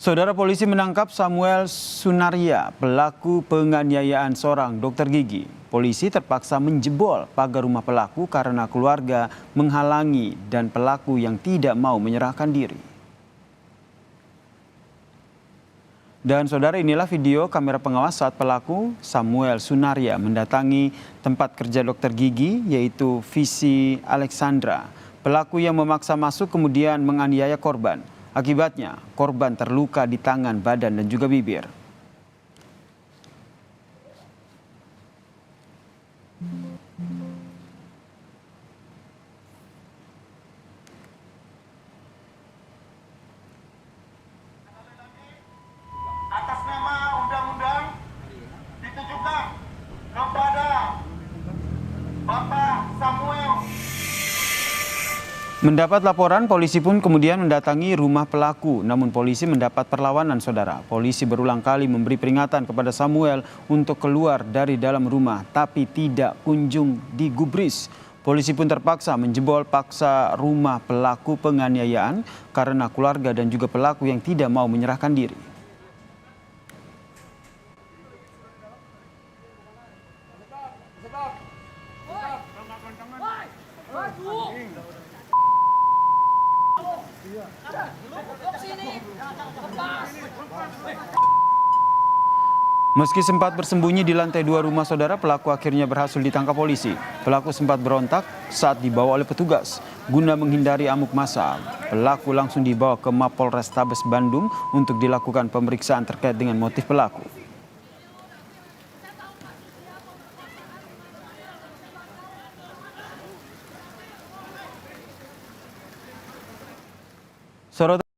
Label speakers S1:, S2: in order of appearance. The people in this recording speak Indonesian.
S1: Saudara, polisi menangkap Samuel Sunaria, pelaku penganiayaan seorang dokter gigi. Polisi terpaksa menjebol pagar rumah pelaku karena keluarga menghalangi dan pelaku yang tidak mau menyerahkan diri. Dan saudara, inilah video kamera pengawas saat pelaku Samuel Sunaria mendatangi tempat kerja dokter gigi yaitu Visi Alexandra. Pelaku yang memaksa masuk kemudian menganiaya korban. Akibatnya, korban terluka di tangan, badan, dan juga bibir.
S2: Atas nama undang-undang ditujukan kepada Bapak Samuel.
S1: Mendapat laporan, polisi pun kemudian mendatangi rumah pelaku. Namun polisi mendapat perlawanan, saudara. Polisi berulang kali memberi peringatan kepada Samuel untuk keluar dari dalam rumah, tapi tidak kunjung digubris. Polisi pun terpaksa menjebol paksa rumah pelaku penganiayaan karena keluarga dan juga pelaku yang tidak mau menyerahkan diri. Meski sempat bersembunyi di lantai 2 rumah saudara, pelaku akhirnya berhasil ditangkap polisi. Pelaku sempat berontak saat dibawa oleh petugas. Guna menghindari amuk massa, pelaku langsung dibawa ke Mapolrestabes Bandung untuk dilakukan pemeriksaan terkait dengan motif pelaku.